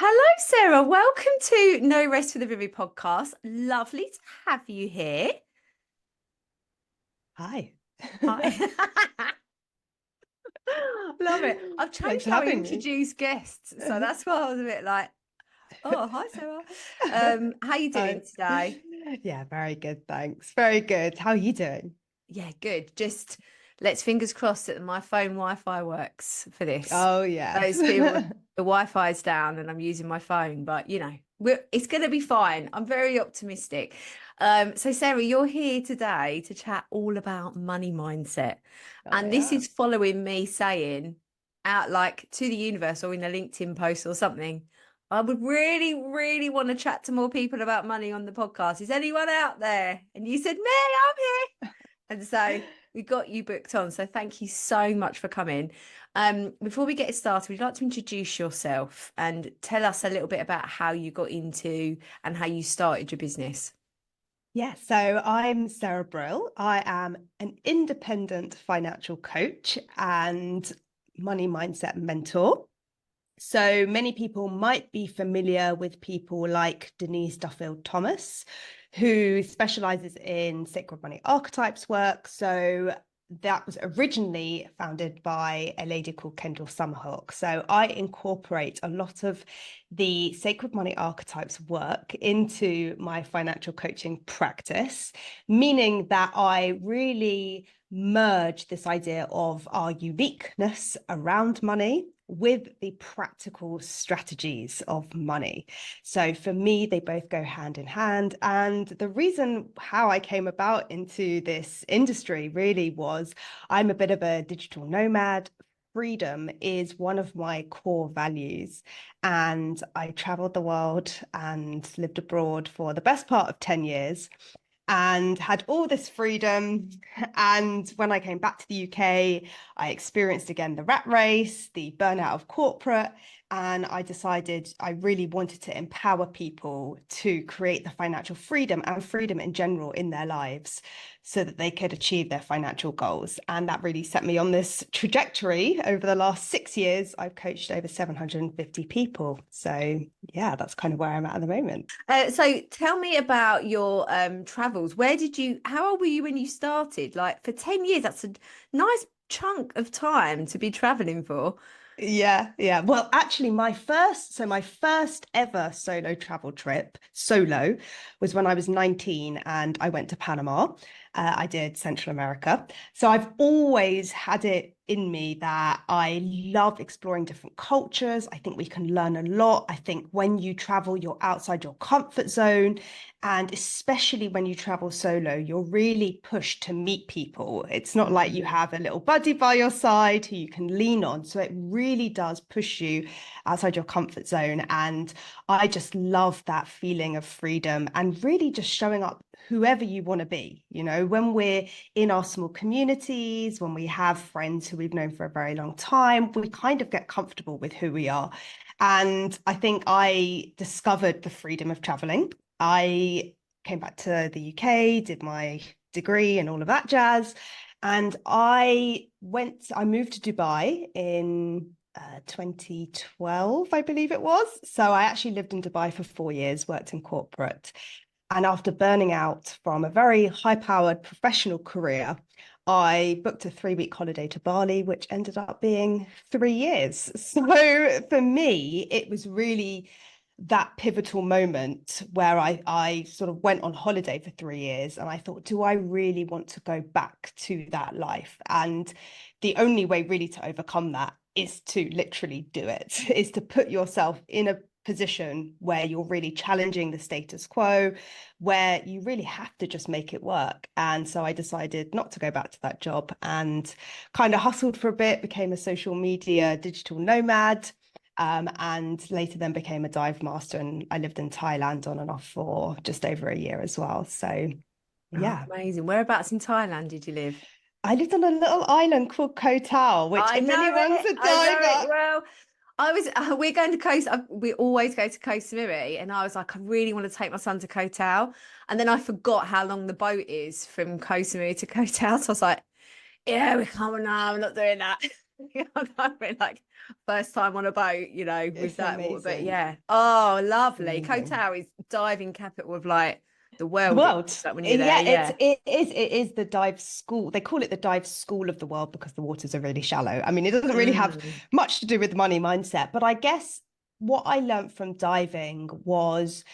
Hello, Sarah. Welcome to No Rest for the Weary podcast. Lovely to have you here. Hi. Hi. Love it. I've Thanks changed for how we having me. introduce guests, so that's why I was a bit like, "Oh, hi, Sarah. How you doing Hi. today?" Yeah, very good, thanks. Very good. How are you doing? Yeah, good. Just let's fingers crossed that my phone Wi-Fi works for this. Oh, yes. Those people, the Wi-Fi is down and I'm using my phone, but it's going to be fine. I'm very optimistic. So Sarah, you're here today to chat all about money mindset. Oh, And this yeah. is following me saying out like to the universe or in a LinkedIn post or something, I would really, really want to chat to more people about money on the podcast. Is anyone out there? And you said, me, I'm here. And so we got you booked on. So thank you so much for coming. Before we get started, we'd like to introduce yourself and tell us a little bit about how you got into and how you started your business. Yeah, so I'm Sarah Brill. I am an independent financial coach and money mindset mentor. So many people might be familiar with people like Denise Duffield Thomas, who specializes in sacred money archetypes work. So that was originally founded by a lady called Kendall Summerhook. So I incorporate a lot of the sacred money archetypes work into my financial coaching practice, meaning that I really merge this idea of our uniqueness around money with the practical strategies of money. So for me, they both go hand in hand. And the reason how I came about into this industry really was I'm a bit of a digital nomad. Freedom is one of my core values. And I traveled the world and lived abroad for the best part of 10 years and had all this freedom. And when I came back to the UK, I experienced again the rat race, the burnout of corporate, and I decided I really wanted to empower people to create the financial freedom and freedom in general in their lives so that they could achieve their financial goals. And that really set me on this trajectory. Over the last 6 years, I've coached over 750 people. So yeah, that's kind of where I'm at the moment. So tell me about your travels. How old were you when you started? Like for 10 years, that's a nice chunk of time to be traveling for. Yeah, yeah. Well, actually, my first ever solo travel trip, solo, was when I was 19 and I went to Panama. I did Central America. So I've always had it in me that I love exploring different cultures. I think we can learn a lot. I think when you travel, you're outside your comfort zone. And especially when you travel solo, you're really pushed to meet people. It's not like you have a little buddy by your side who you can lean on. So it really does push you outside your comfort zone. And I just love that feeling of freedom and really just showing up whoever you want to be. You know, when we're in our small communities, when we have friends who we've known for a very long time, we kind of get comfortable with who we are. And I think I discovered the freedom of traveling. I came back to the UK, did my degree and all of that jazz. And I moved to Dubai in 2012, I believe it was. So I actually lived in Dubai for 4 years, worked in corporate. And after burning out from a very high-powered professional career, I booked a 3-week holiday to Bali, which ended up being 3 years. So for me, it was really that pivotal moment where I sort of went on holiday for 3 years and I thought, do I really want to go back to that life? And the only way really to overcome that is to literally do it, is to put yourself in a position where you're really challenging the status quo, where you really have to just make it work. And so I decided not to go back to that job and kind of hustled for a bit, became a social media digital nomad, and later then became a dive master. And I lived in Thailand on and off for just over a year as well. So Oh, yeah, amazing. Whereabouts in Thailand did you live? I lived on a little island called Koh Tao, which I if know anyone's it. a I know it. diver, Well, we're going to we always go to Koh Samui, and I was like, I really want to take my son to Koh Tao. And then I forgot how long the boat is from Koh Samui to Koh Tao. So I was like, yeah, we can't, no, I'm not doing that. We're like, first time on a boat, you know, with It's that water. But amazing. yeah, oh, It's lovely. Koh amazing. Tao is diving capital of like the The world. It world. looks like when you're there, Yeah, yeah. it is the dive school. They call it the dive school of the world because the waters are really shallow. I mean, it doesn't really have Mm, much to do with money mindset, but I guess what I learned from diving was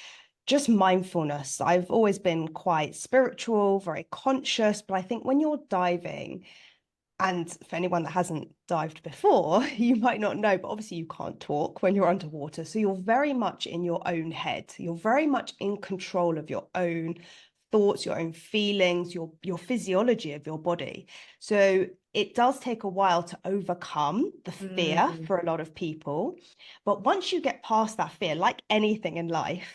just mindfulness. I've always been quite spiritual, very conscious, but I think when you're diving, and for anyone that hasn't dived before, you might not know, but obviously you can't talk when you're underwater. So you're very much in your own head. You're very much in control of your own thoughts, your own feelings, your physiology of your body. So it does take a while to overcome the fear mm, for a lot of people. But once you get past that fear, like anything in life,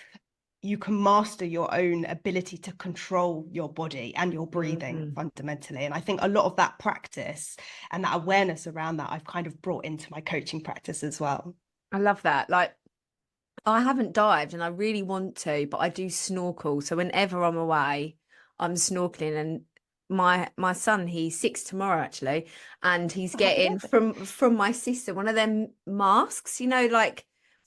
you can master your own ability to control your body and your breathing mm. fundamentally. And I think a lot of that practice and that awareness around that, I've kind of brought into my coaching practice as well. I love that. Like, I haven't dived and I really want to, but I do snorkel. So whenever I'm away, I'm snorkeling. And my son, he's 6 tomorrow actually, and he's Oh, happy getting birthday. from my sister one of them masks, you know, like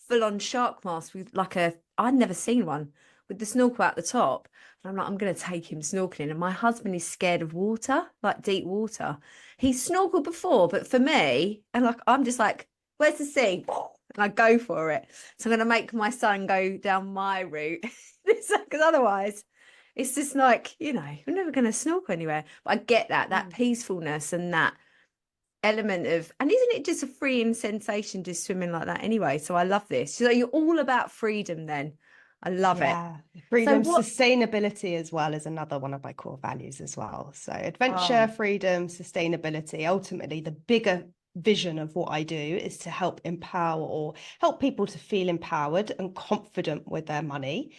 full on shark mask with like a I'd never seen one with the snorkel at the top. And I'm like, I'm gonna take him snorkeling. And my husband is scared of water, like deep water. He's snorkeled before, but for me, and like I'm just like, where's the sea? And I go for it. So I'm going to make my son go down my route because otherwise it's just like, you know, we're never going to snorkel anywhere. But I get that Mm. peacefulness and that element of, and isn't it just a freeing sensation just swimming like that anyway? So I love this. So you're all about freedom then. I love it. Yeah, So freedom, what? sustainability as well is another one of my core values as well. So adventure, Oh, freedom, sustainability. Ultimately, the bigger vision of what I do is to help empower or help people to feel empowered and confident with their money.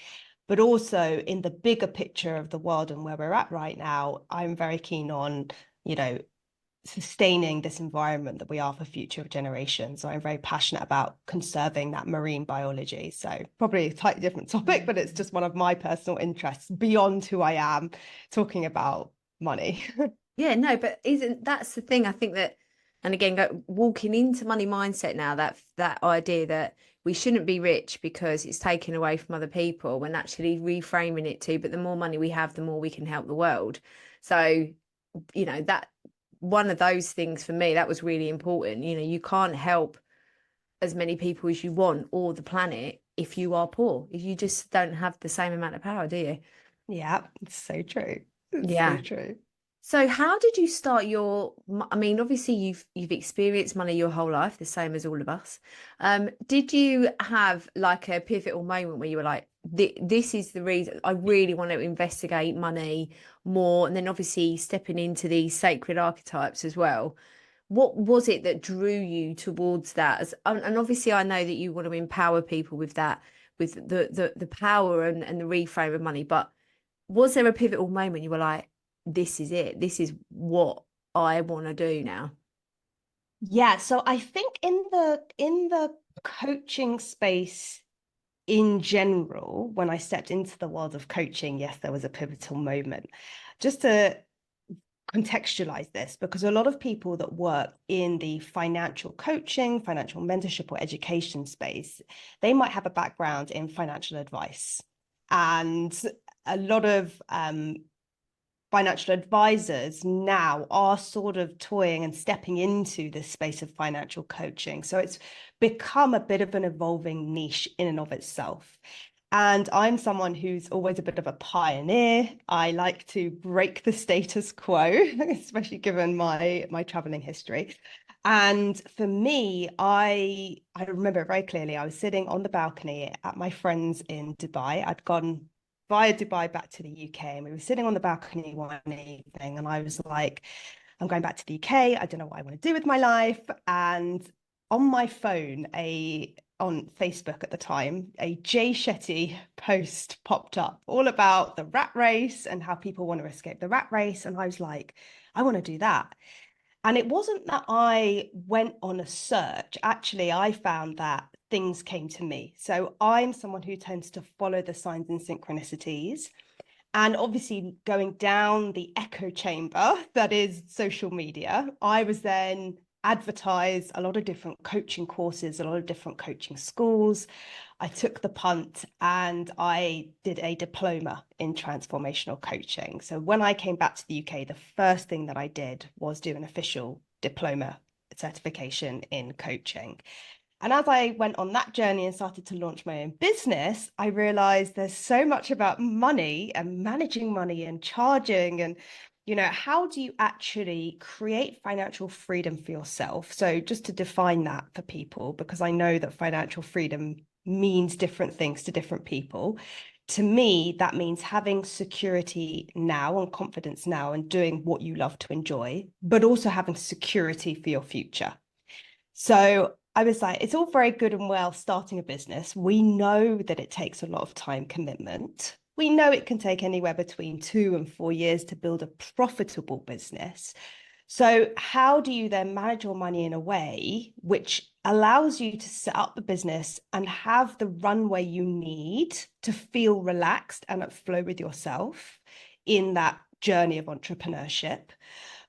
But also in the bigger picture of the world and where we're at right now, I'm very keen on, you know, sustaining this environment that we are for future generations. So I'm very passionate about conserving that marine biology. So probably a slightly different topic, but it's just one of my personal interests beyond who I am, talking about money. yeah, no, but isn't that's the thing? I think that, and again, walking into money mindset now, that idea that we shouldn't be rich because it's taken away from other people, when actually reframing it to, but the more money we have, the more we can help the world. So, you know, that one of those things for me, that was really important. You know, you can't help as many people as you want or the planet if you are poor. If you just don't have the same amount of power, do you? Yeah, it's so true. It's so Yeah. true. So how did you start I mean, obviously you've experienced money your whole life, the same as all of us. Did you have like a pivotal moment where you were like, this is the reason I really want to investigate money more, and then obviously stepping into these sacred archetypes as well. What was it that drew you towards that? And obviously I know that you want to empower people with that, with the power and the reframe of money, but was there a pivotal moment you were like, this is it, this is what I want to do now? Yeah, so I think in the coaching space in general, when I stepped into the world of coaching, yes, there was a pivotal moment. Just to contextualize this, because a lot of people that work in the financial coaching, financial mentorship, or education space, they might have a background in financial advice. And a lot of financial advisors now are sort of toying and stepping into this space of financial coaching. So it's become a bit of an evolving niche in and of itself. And I'm someone who's always a bit of a pioneer. I like to break the status quo, especially given my traveling history. And for me, I remember very clearly, I was sitting on the balcony at my friends in Dubai. I'd gone via Dubai back to the UK, and we were sitting on the balcony one evening, and I was like, I'm going back to the UK. I don't know what I want to do with my life. And on my phone, on Facebook at the time, a Jay Shetty post popped up all about the rat race and how people want to escape the rat race. And I was like, I want to do that. And it wasn't that I went on a search. Actually, I found that things came to me. So I'm someone who tends to follow the signs and synchronicities. And obviously, going down the echo chamber that is social media, I was then advertise a lot of different coaching courses, a lot of different coaching schools. I took the punt and I did a diploma in transformational coaching. So when I came back to the UK, the first thing that I did was do an official diploma certification in coaching. And as I went on that journey and started to launch my own business, I realized there's so much about money and managing money and charging and, how do you actually create financial freedom for yourself? So just to define that for people, because I know that financial freedom means different things to different people. To me, that means having security now and confidence now and doing what you love to enjoy, but also having security for your future. So I was like, it's all very good and well starting a business. We know that it takes a lot of time commitment. We know it can take anywhere between 2 and 4 years to build a profitable business. So how do you then manage your money in a way which allows you to set up the business and have the runway you need to feel relaxed and at flow with yourself in that journey of entrepreneurship?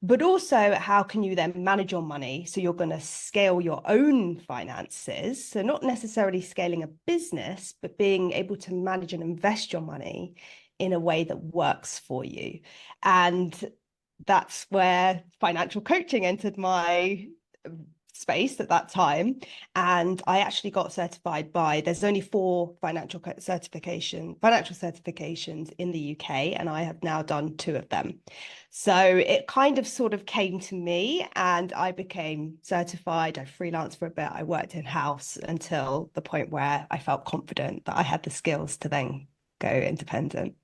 But also, how can you then manage your money? So you're going to scale your own finances. So not necessarily scaling a business, but being able to manage and invest your money in a way that works for you. And that's where financial coaching entered my space at that time. And I actually got certified there's only 4 financial certifications in the UK, and I have now done 2 of them. So it kind of sort of came to me and I became certified. I freelanced for a bit. I worked in-house until the point where I felt confident that I had the skills to then go independent.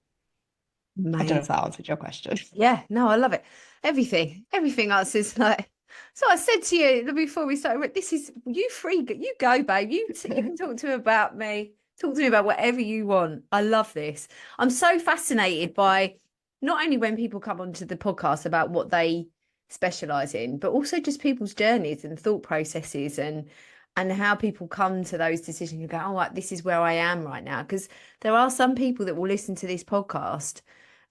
I don't know if that answered your question. Yeah, no, I love it. Everything else is like. So I said to you before we started, this is you free, you go, babe. You can talk to me about me. Talk to me about whatever you want. I love this. I'm so fascinated by not only when people come onto the podcast about what they specialize in, but also just people's journeys and thought processes and how people come to those decisions. You go, oh, like, this is where I am right now. Because there are some people that will listen to this podcast,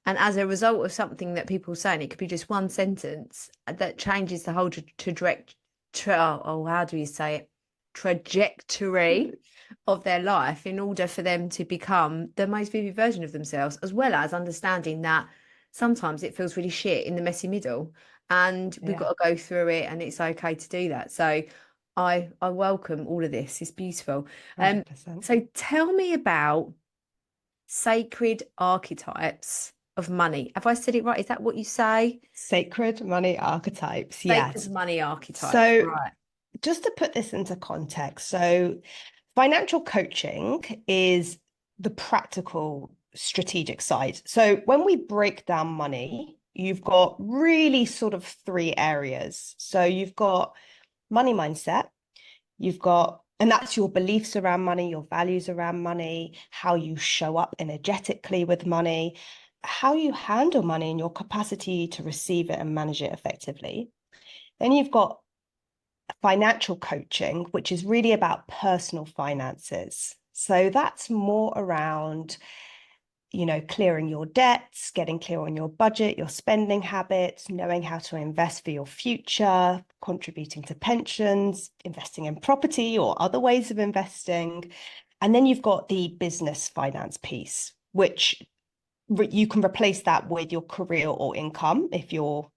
and as a result of something that people say, and it could be just one sentence that changes the whole how do you say it? Trajectory of their life in order for them to become the most vivid version of themselves, as well as understanding that sometimes it feels really shit in the messy middle and we've got to go through it and it's okay to do that. So I welcome all of this. It's beautiful. 100%. So tell me about sacred archetypes of money. Have I said it right? Is that what you say? Sacred money archetypes. Yes. Sacred money archetypes. So Right. just to put this into context, so financial coaching is the practical strategic side. So when we break down money, you've got really sort of 3 areas. So you've got money mindset, and that's your beliefs around money, your values around money, how you show up energetically with money, how you handle money and your capacity to receive it and manage it effectively. Then you've got financial coaching, which is really about personal finances. So that's more around, clearing your debts, getting clear on your budget, your spending habits, knowing how to invest for your future, contributing to pensions, investing in property or other ways of investing. And then you've got the business finance piece, which you can replace that with your career or income if you're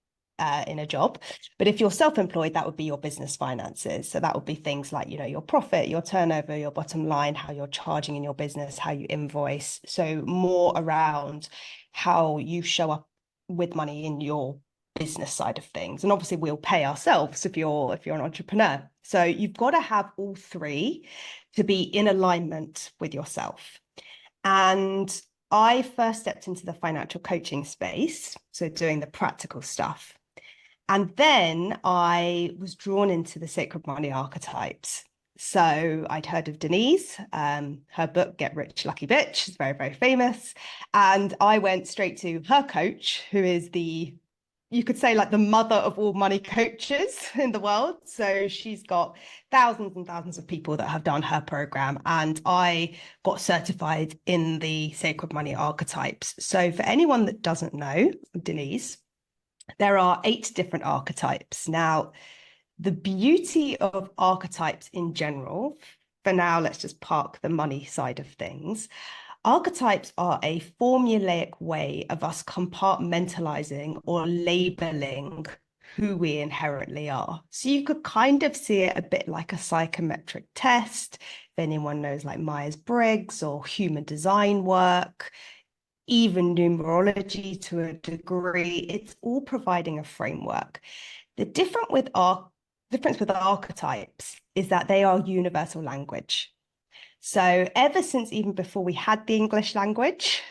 in a job. But if you're self-employed, that would be your business finances. So that would be things like, your profit, your turnover, your bottom line, how you're charging in your business, how you invoice. So more around how you show up with money in your business side of things. And obviously we'll pay ourselves if you're an entrepreneur. So you've got to have all 3 to be in alignment with yourself. And I first stepped into the financial coaching space, so doing the practical stuff. And then I was drawn into the sacred money archetypes. So I'd heard of Denise, her book, Get Rich, Lucky Bitch, is very, very famous. And I went straight to her coach, who is you could say like the mother of all money coaches in the world. So she's got thousands and thousands of people that have done her program. And I got certified in the sacred money archetypes. So for anyone that doesn't know Denise, there are 8 different archetypes. Now, The beauty of archetypes in general, for now, let's just park the money side of things. Archetypes are a formulaic way of us compartmentalizing or labeling who we inherently are. So you could kind of see it a bit like a psychometric test, if anyone knows like Myers-Briggs or human design work, even numerology to a degree. It's all providing a framework. The difference with archetypes is that they are universal language. So ever since even before we had the English language,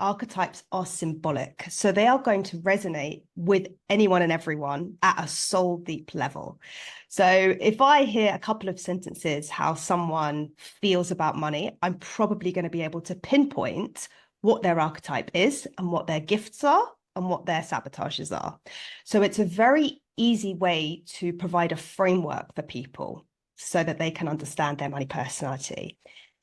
archetypes are symbolic. So they are going to resonate with anyone and everyone at a soul deep level. So if I hear a couple of sentences how someone feels about money, I'm probably going to be able to pinpoint what their archetype is and what their gifts are and what their sabotages are. So it's a very easy way to provide a framework for people so that they can understand their money personality.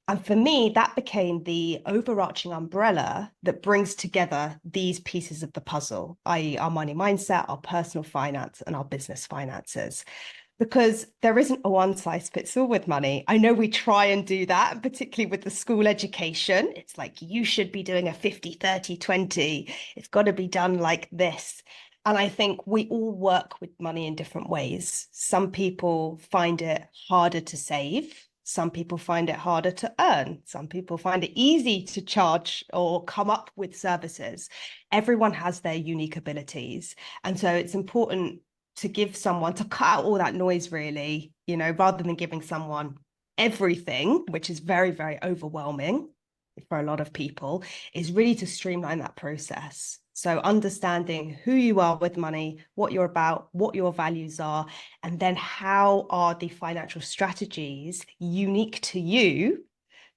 And for me, that became the overarching umbrella that brings together these pieces of the puzzle, i.e., our money mindset, our personal finance, and our business finances. Because there isn't a one size fits all with money. I know we try and do that, particularly with the school education. It's like, you should be doing a 50, 30, 20. It's got to be done like this. And I think we all work with money in different ways. Some people find it harder to save. Some people find it harder to earn. Some people find it easy to charge or come up with services. Everyone has their unique abilities. And so it's important to give someone, to cut out all that noise, really, rather than giving someone everything, which is very, very overwhelming for a lot of people, is really to streamline that process. So understanding who you are with money, what you're about, what your values are, and then how are the financial strategies unique to you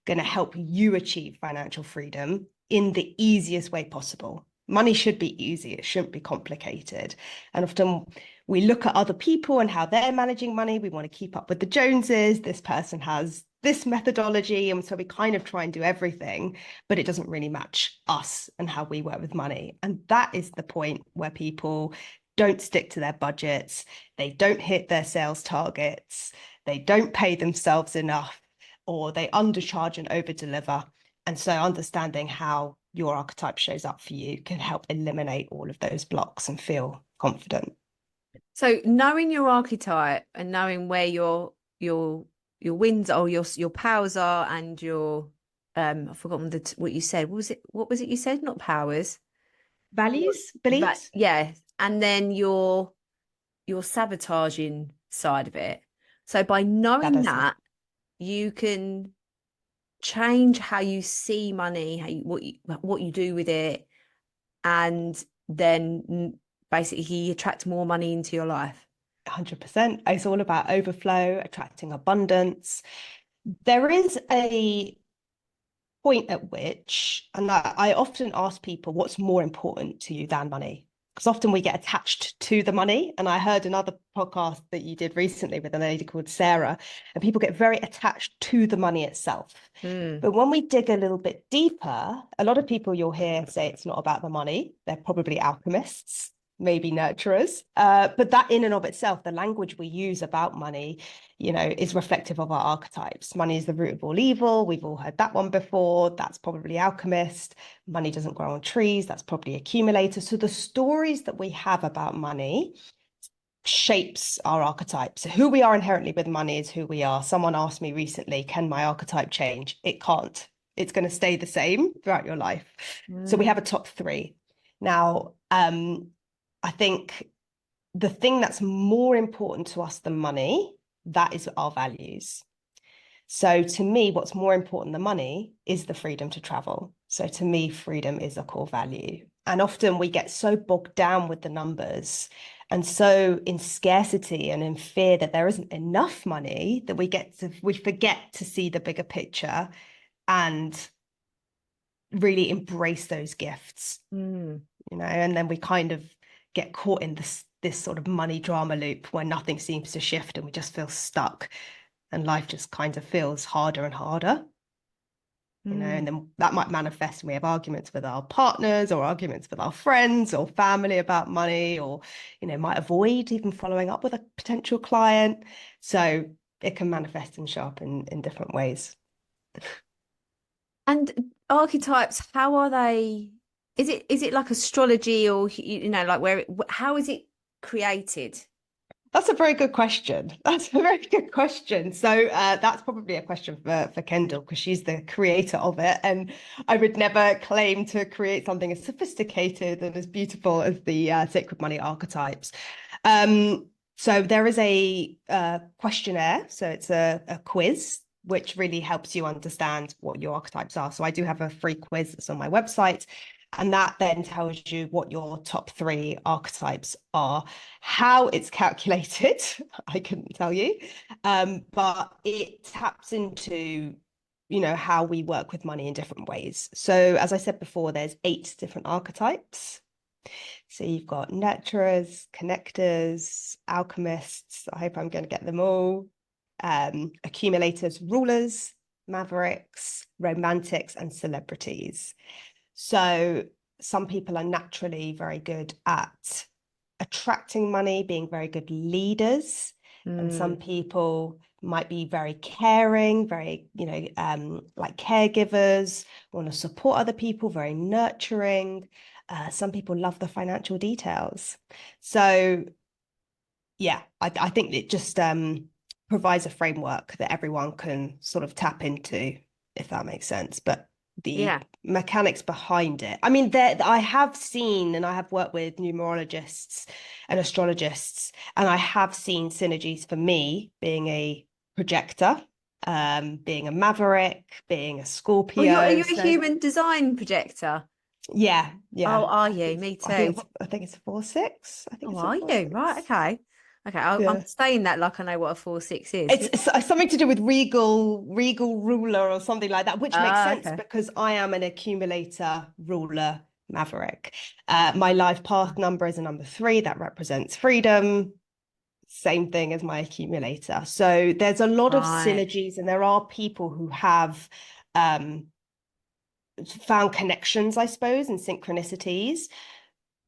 going to help you achieve financial freedom in the easiest way possible. Money should be easy. It shouldn't be complicated. And often we look at other people and how they're managing money. We want to keep up with the Joneses. This person has this methodology. And so we kind of try and do everything, but it doesn't really match us and how we work with money. And that is the point where people don't stick to their budgets. They don't hit their sales targets. They don't pay themselves enough, or they undercharge and overdeliver. And so understanding how your archetype shows up for you can help eliminate all of those blocks and feel confident. So knowing your archetype and knowing where your wins or your powers are and your I've forgotten what you said. What was it you said? Not powers. Values, beliefs? Yeah. And then your sabotaging side of it. So by knowing that, you can change how you see money, what you do with it, and then basically attract more money into your life. 100%. It's all about overflow, attracting abundance. There is a point at which, and I often ask people, what's more important to you than money? Because often we get attached to the money. And I heard another podcast that you did recently with a lady called Sarah, and people get very attached to the money itself. But when we dig a little bit deeper, a lot of people you'll hear say it's not about the money. They're probably alchemists, maybe nurturers. But that in and of itself, the language we use about money, is reflective of our archetypes. Money is the root of all evil. We've all heard that one before. That's probably Alchemist. Money doesn't grow on trees. That's probably Accumulator. So the stories that we have about money shapes our archetypes. So who we are inherently with money is who we are. Someone asked me recently, can my archetype change? It can't. It's going to stay the same throughout your life. So we have a top 3. Now, I think the thing that's more important to us than money, that is our values. So to me, what's more important than money is the freedom to travel. So to me, freedom is a core value. And often we get so bogged down with the numbers and so in scarcity and in fear that there isn't enough money that we forget to see the bigger picture and really embrace those gifts, and then we kind of get caught in this sort of money drama loop where nothing seems to shift and we just feel stuck and life just kind of feels harder and harder. And then that might manifest when we have arguments with our partners or arguments with our friends or family about money, or, might avoid even following up with a potential client. So it can manifest and show up in different ways. And archetypes, how are they? Is it like astrology, or like how is it created? That's a very good question. That's a very good question. So that's probably a question for Kendall, because she's the creator of it. And I would never claim to create something as sophisticated and as beautiful as the Sacred Money Archetypes. So there is a questionnaire. So it's a quiz, which really helps you understand what your archetypes are. So I do have a free quiz that's on my website. And that then tells you what your top 3 archetypes are. How it's calculated, I couldn't tell you, but it taps into, how we work with money in different ways. So as I said before, there's 8 different archetypes. So you've got nurturers, connectors, alchemists. I hope I'm going to get them all. Accumulators, rulers, mavericks, romantics, and celebrities. So some people are naturally very good at attracting money, being very good leaders. And some people might be very caring, very, like caregivers, want to support other people, very nurturing. Some people love the financial details. So yeah, I think it just provides a framework that everyone can sort of tap into, if that makes sense. But the mechanics behind it, I mean, I have seen, and I have worked with numerologists and astrologists, and I have seen synergies for me being a projector, being a maverick, being a Scorpio. Are you a human design projector? Yeah. Oh, are you? Me too. I think it's 4/6. I think Oh, it's are you? Right, okay. I'm saying that like I know what a 4/6 is. It's something to do with regal ruler or something like that, which makes sense because I am an accumulator ruler maverick. My life path number is a number 3 that represents freedom. Same thing as my accumulator. So there's a lot of synergies, and there are people who have found connections, I suppose, and synchronicities.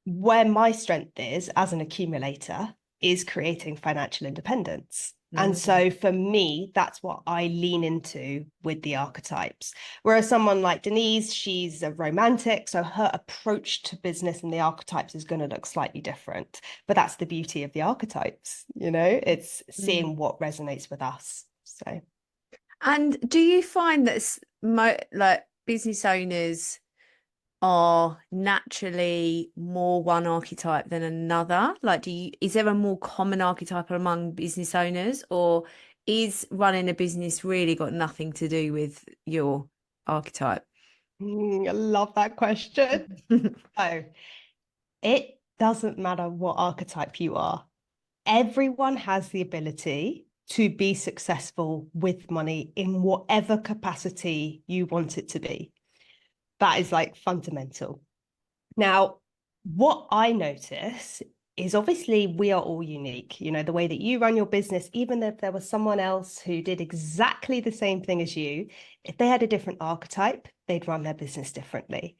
Where my strength is as an accumulator is creating financial independence. And so for me, that's what I lean into with the archetypes. Whereas someone like Denise, she's a romantic, so her approach to business and the archetypes is going to look slightly different. But that's the beauty of the archetypes, it's seeing what resonates with us. So, and do you find that like business owners are naturally more one archetype than another? Like, is there a more common archetype among business owners, or is running a business really got nothing to do with your archetype? I love that question. Oh, it doesn't matter what archetype you are. Everyone has the ability to be successful with money in whatever capacity you want it to be. That is like fundamental. Now, what I notice is obviously we are all unique. The way that you run your business, even if there was someone else who did exactly the same thing as you, if they had a different archetype, they'd run their business differently.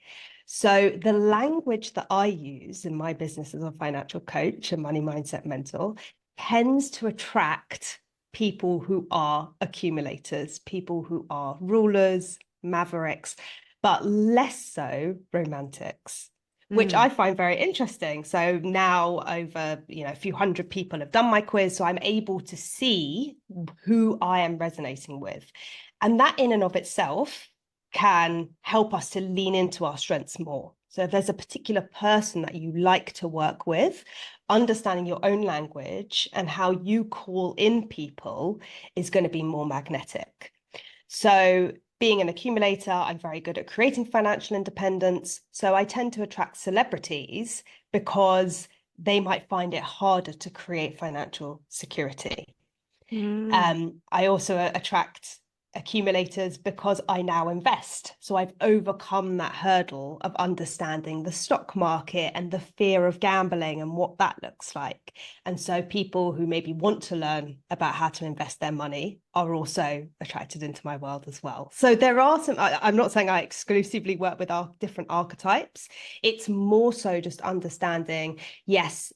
So the language that I use in my business as a financial coach and money mindset mentor tends to attract people who are accumulators, people who are rulers, mavericks, but less so romantics, which I find very interesting. So now over, a few hundred people have done my quiz, so I'm able to see who I am resonating with. And that in and of itself can help us to lean into our strengths more. So if there's a particular person that you like to work with, understanding your own language and how you call in people is going to be more magnetic. So being an accumulator, I'm very good at creating financial independence. So I tend to attract celebrities because they might find it harder to create financial security. I also attract accumulators because I now invest. So I've overcome that hurdle of understanding the stock market and the fear of gambling and what that looks like. And so people who maybe want to learn about how to invest their money are also attracted into my world as well. So there are some, I'm not saying I exclusively work with our different archetypes. It's more so just understanding, yes,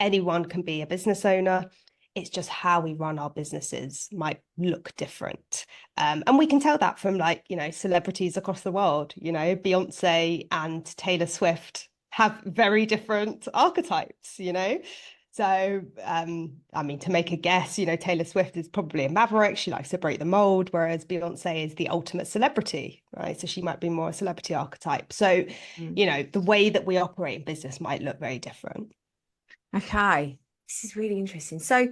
anyone can be a business owner. It's just how we run our businesses might look different. And we can tell that from, like, you know, celebrities across the world. You know, Beyonce and Taylor Swift have very different archetypes, you know. So, I mean, to make a guess, you know, Taylor Swift is probably a Maverick. She likes to break the mold, whereas Beyonce is the ultimate celebrity, right? So she might be more a celebrity archetype. So, you know, the way that we operate in business might look very different. Okay, this is really interesting. So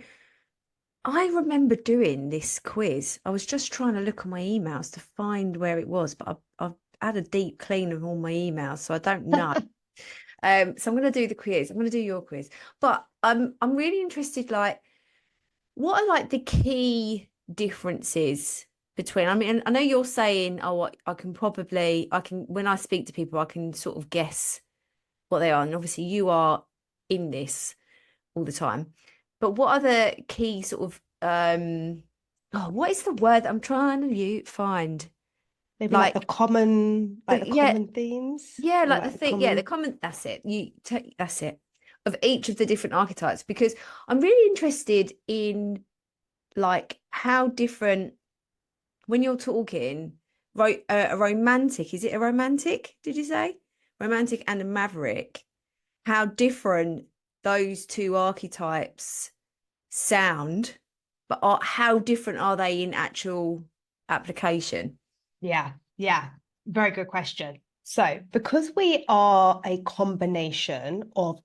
I remember doing this quiz. I was just trying to look at my emails to find where it was, but I've had a deep clean of all my emails, so I don't know. So I'm going to do the quiz. I'm going to do your quiz, but I'm really interested. Like, what are like the key differences between? I mean, I know you're saying, oh, I can when I speak to people, I can sort of guess what they are, and obviously you are in this all the time. But what are the key sort of what is the word that I'm trying to find? Maybe like Like the yeah, common themes, yeah, or like the like the thing, yeah, the common. comment, that's it. That's it. Of each of the different archetypes, because I'm really interested in like how different when you're talking a romantic, is it a romantic? Did you say romantic and a maverick? How different those two archetypes sound, but how different are they in actual application? Yeah, yeah, very good question. So, because we are a combination of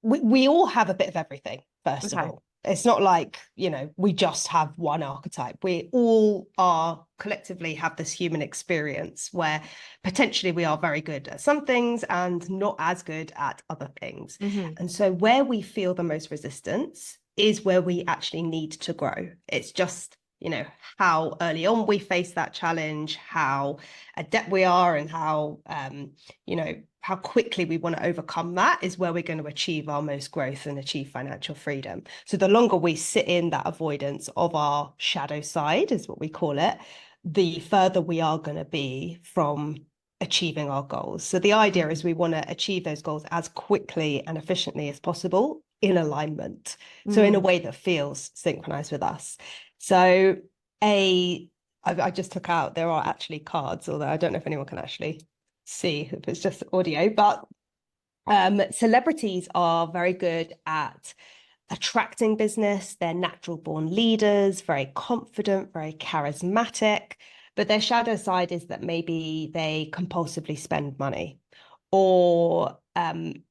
we all have a bit of everything, first of Okay. all. It's not like, you know, we just have one archetype. We all are collectively have this human experience where potentially we are very good at some things and not as good at other things. Mm-hmm. And so, where we feel the most resistance is where we actually need to grow. It's just, you know, how early on we face that challenge, how adept we are, and how you know, how quickly we want to overcome that is where we're going to achieve our most growth and achieve financial freedom. So the longer we sit in that avoidance of our shadow side, is what we call it, the further we are going to be from achieving our goals. So the idea is we want to achieve those goals as quickly and efficiently as possible in alignment. So in a way that feels synchronized with us. So I just took out, there are actually cards, although I don't know if anyone can actually see if it's just audio, but celebrities are very good at attracting business. They're natural born leaders, very confident, very charismatic. But their shadow side is that maybe they compulsively spend money, or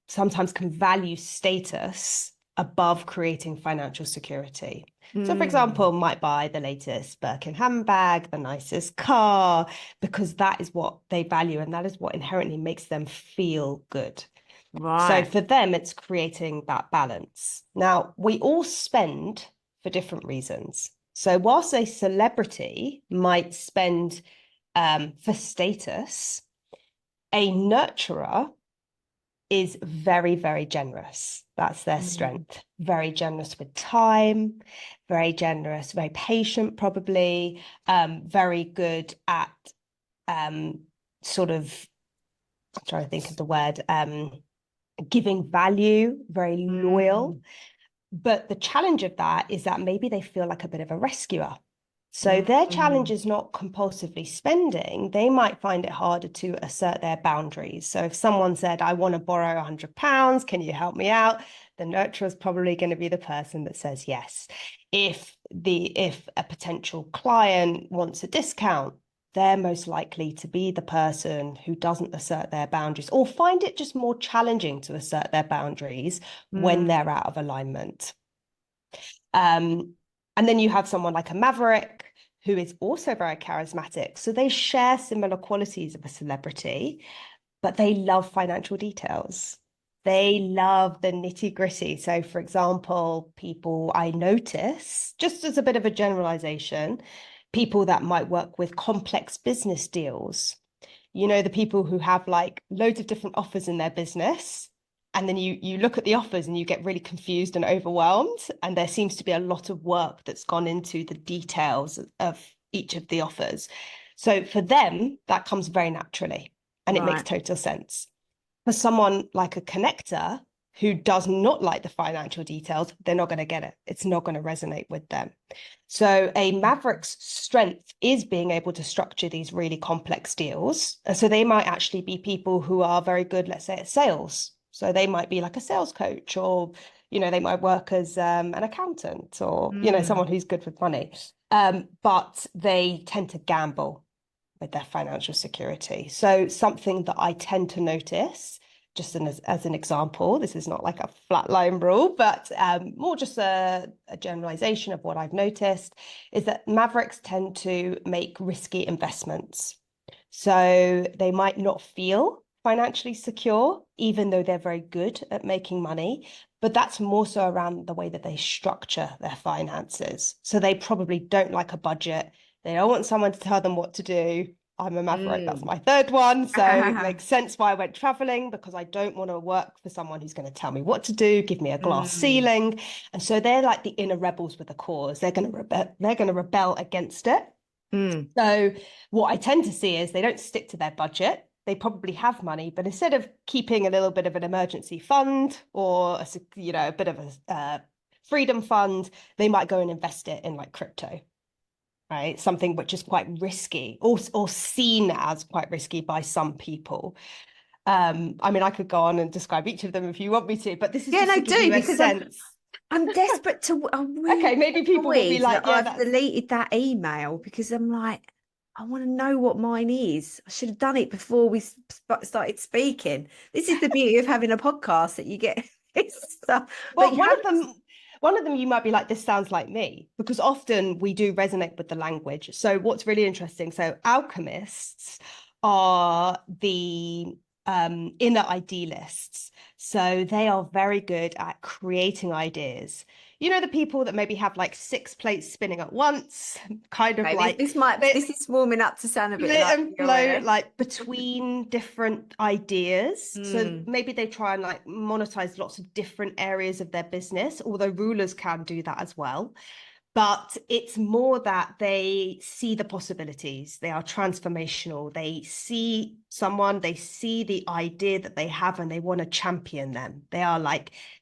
sometimes can value status above creating financial security. So, for example, might buy the latest Birkin handbag, the nicest car, because that is what they value and that is what inherently makes them feel good. So Right. for them, it's creating that balance. Now, we all spend for different reasons. So whilst a celebrity might spend for status, a nurturer is very, very generous. That's their strength. Very generous with time, very generous, very patient, probably, very good at sort of, I'm trying to think of the word, giving value, very loyal. But the challenge of that is that maybe they feel like a bit of a rescuer. So their challenge is not compulsively spending. They might find it harder to assert their boundaries. So if someone said, I want to borrow £100, can you help me out? The nurturer is probably going to be the person that says yes. If a potential client wants a discount, they're most likely to be the person who doesn't assert their boundaries or find it just more challenging to assert their boundaries when they're out of alignment. And then you have someone like a Maverick, who is also very charismatic. So they share similar qualities of a celebrity, but they love financial details. They love the nitty gritty. So, for example, people I notice, just as a bit of a generalization, people that might work with complex business deals. You know, the people who have like loads of different offers in their business. And then you look at the offers and you get really confused and overwhelmed. And there seems to be a lot of work that's gone into the details of each of the offers. So for them, that comes very naturally and it makes Right. total sense. For someone like a connector who does not like the financial details, they're not going to get it. It's not going to resonate with them. So a Maverick's strength is being able to structure these really complex deals. And so they might actually be people who are very good, let's say, at sales. So they might be like a sales coach, or, you know, they might work as an accountant, or, you know, someone who's good with money. But they tend to gamble with their financial security. So something that I tend to notice, just as an example, this is not like a flat line rule, but more just a generalization of what I've noticed, is that Mavericks tend to make risky investments. So they might not feel financially secure, even though they're very good at making money. But that's more so around the way that they structure their finances. So they probably don't like a budget. They don't want someone to tell them what to do. I'm a Maverick, that's my third one. So it makes sense why I went traveling, because I don't want to work for someone who's going to tell me what to do, give me a glass ceiling. And so they're like the inner rebels with a cause. They're going to rebel against it. So what I tend to see is they don't stick to their budget. They probably have money, but instead of keeping a little bit of an emergency fund or a bit of a freedom fund, they might go and invest it in like crypto, right? Something which is quite risky, or seen as quite risky by some people. I mean, I could go on and describe each of them if you want me to, but this is just to give you a sense. I'm desperate to. I'm really Okay, maybe people will be like, that I've deleted that email, because I'm like, I want to know what mine is. I should have done it before we started speaking. This is the beauty of having a podcast, that you get this stuff. Well, one of them you might be like, this sounds like me, because often we do resonate with the language. So what's really interesting, so alchemists are the inner idealists. So they are very good at creating ideas. You know, the people that maybe have like 6 plates spinning at once, kind of like this is warming up to sound a bit and flow, like between different ideas. So maybe they try and like monetize lots of different areas of their business, although rulers can do that as well. But it's more that they see the possibilities. They are transformational. They see someone, they see the idea that they have, and they want to champion them. They're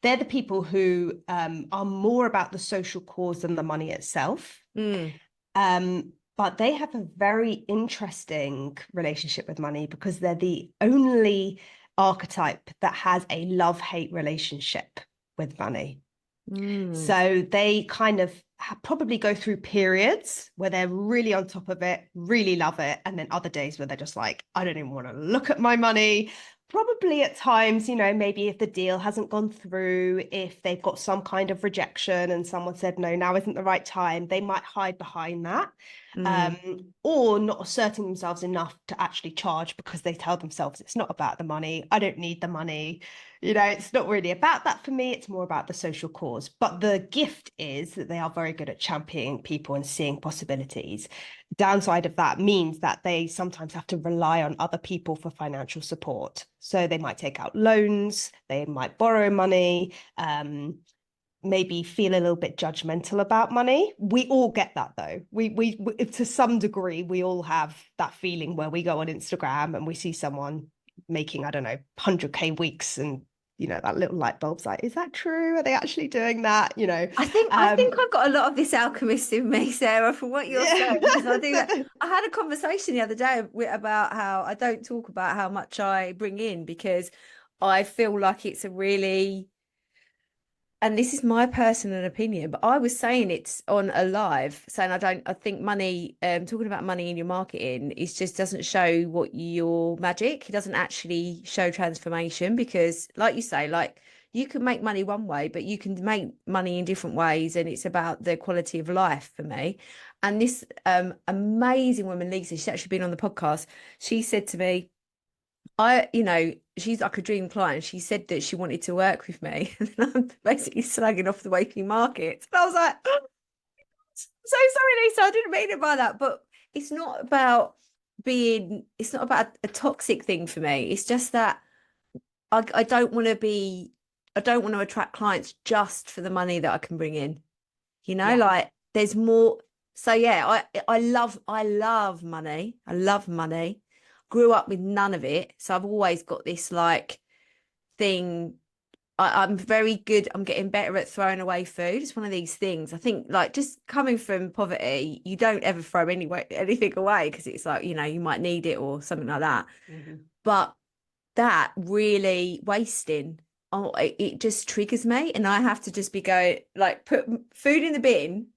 the people who are more about the social cause than the money itself. But they have a very interesting relationship with money, because they're the only archetype that has a love-hate relationship with money. So they kind of probably go through periods where they're really on top of it, really love it, and then other days where they're just like, I don't even want to look at my money. Probably at times, you know, maybe if the deal hasn't gone through, if they've got some kind of rejection and someone said, no, now isn't the right time, they might hide behind that, or not asserting themselves enough to actually charge, because they tell themselves it's not about the money. I don't need the money. You know, it's not really about that for me. It's more about the social cause. But the gift is that they are very good at championing people and seeing possibilities. Downside of that means that they sometimes have to rely on other people for financial support. So they might take out loans, they might borrow money, maybe feel a little bit judgmental about money. We all get that, though. We to some degree, we all have that feeling where we go on Instagram and we see someone making, I don't know, 100K weeks, and you know, that little light bulb's like, is that true? Are they actually doing that? You know, I think I've got a lot of this alchemist in me, Sarah, from what you're saying. Because I do that. I had a conversation the other day about how I don't talk about how much I bring in, because I feel like it's a really, and this is my personal opinion, but I was saying it's on a live, saying I think money, talking about money in your marketing is just doesn't show what your magic. It doesn't actually show transformation, because like you say, like you can make money one way, but you can make money in different ways. And it's about the quality of life for me. And this amazing woman, Lisa, she's actually been on the podcast. She said to me, she's like a dream client. She said that she wanted to work with me. And I'm basically slugging off the waking market. And I was like, oh, So sorry, Lisa, I didn't mean it by that, but it's not about it's not about a toxic thing for me. It's just that I don't want to I don't want to attract clients just for the money that I can bring in. You know, Yeah. like there's more. So yeah, I love money. I love money. Grew up with none of it. So I've always got this like thing. I'm very good. I'm getting better at throwing away food. It's one of these things. I think like just coming from poverty, you don't ever throw anything away because it's like, you know, you might need it or something like that. Mhm. But that really wasting, oh, it just triggers me. And I have to just be going like put food in the bin,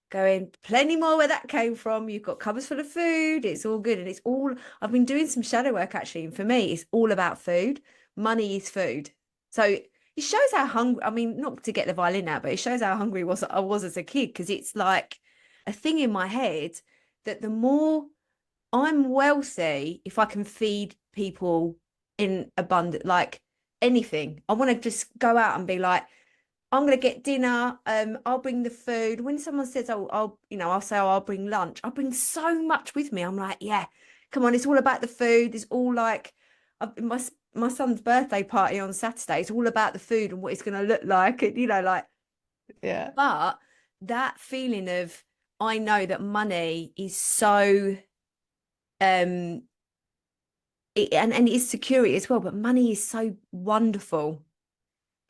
going plenty more where that came from. You've got cupboards full of food. It's all good. And it's all, I've been doing some shadow work actually. And for me, it's all about food. Money is food. So it shows how hungry, I mean, not to get the violin out, but it shows how hungry I was as a kid. Because it's like a thing in my head that the more I'm wealthy, if I can feed people in abundant, like anything, I want to just go out and be like, I'm gonna get dinner. I'll bring the food. When someone says, "Oh, I'll say, oh, I'll bring lunch." I bring so much with me. I'm like, yeah, come on. It's all about the food. It's all like my son's birthday party on Saturday. It's all about the food and what it's gonna look like, and like. Yeah. But that feeling of I know that money is so um, and it is security as well. But money is so wonderful.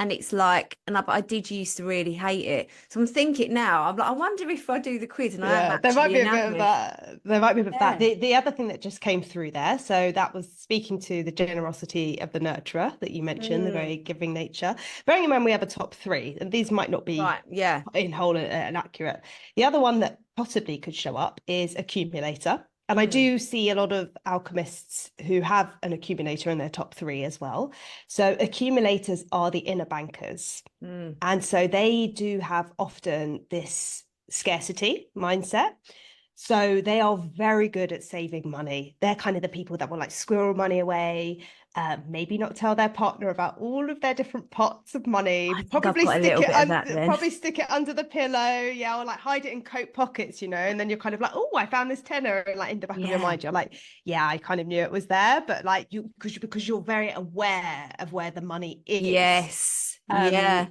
And it's like, I did used to really hate it. So I'm thinking now, I'm like, I wonder if I do the quiz and I am Yeah, there might actually be an a bit of alchemist. that. There might be a bit of that. Yeah. The other thing that just came through there, so that was speaking to the generosity of the nurturer that you mentioned, the very Mm, giving nature. Bearing in mind we have a top three, and these might not be right. Yeah. in whole and accurate. The other one that possibly could show up is accumulator. And I Mm, do see a lot of alchemists who have an accumulator in their top three as well. So accumulators are the inner bankers. mm. And so they do have often this scarcity mindset. So they are very good at saving money. They're kind of the people that will like squirrel money away, maybe not tell their partner about all of their different pots of money, I think I've got a little bit of that then. probably stick it under the pillow, yeah, or like hide it in coat pockets, and then you're kind of like, oh, I found this tenner, and like in the back of your Yeah. mind, you're like, yeah, I kind of knew it was there, but like because you're very aware of where the money is. Yes. Um, Yeah.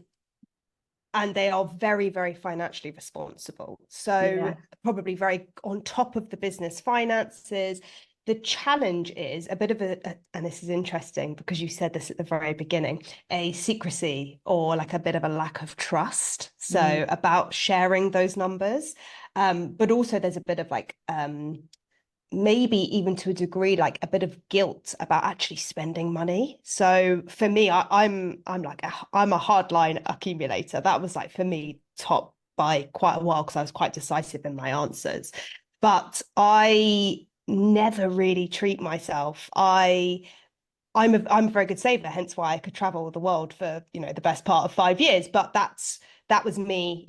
and they are very, very financially responsible. So Yeah. probably very on top of the business finances. The challenge is a bit of and this is interesting because you said this at the very beginning, a secrecy or like a bit of a lack of trust. So Mm, about sharing those numbers. But also there's a bit of like maybe even to a degree like a bit of guilt about actually spending money. So for me, I'm like I'm a hardline accumulator. That was like for me top by quite a while because I was quite decisive in my answers. But I never really treat myself. I'm a very good saver, hence why I could travel the world for, the best part of 5 years. But that was me,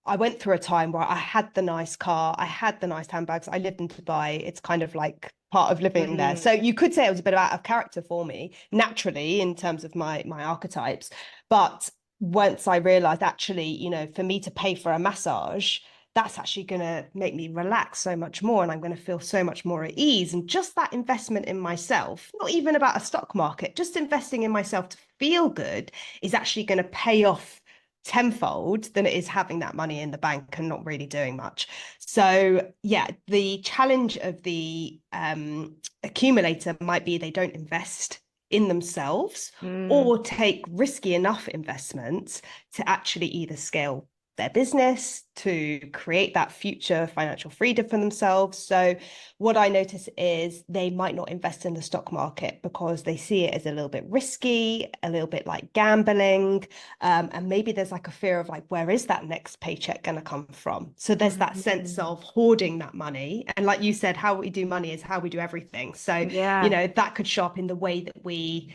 I went through a time where I had the nice car, I had the nice handbags, I lived in Dubai. It's kind of like part of living there. mm, So you could say it was a bit out of character for me, naturally, in terms of my archetypes. But once I realized actually, for me to pay for a massage, that's actually going to make me relax so much more and I'm going to feel so much more at ease. And just that investment in myself, not even about a stock market, just investing in myself to feel good is actually going to pay off tenfold than it is having that money in the bank and not really doing much. So yeah, the challenge of the accumulator might be they don't invest in themselves mm. or take risky enough investments to actually either scale their business, to create that future financial freedom for themselves. So what I notice is they might not invest in the stock market because they see it as a little bit risky, a little bit like gambling. And maybe there's like a fear of like, where is that next paycheck going to come from? So there's that sense Mm. of hoarding that money. And like you said, how we do money is how we do everything. So, Yeah. that could show up in the way that we,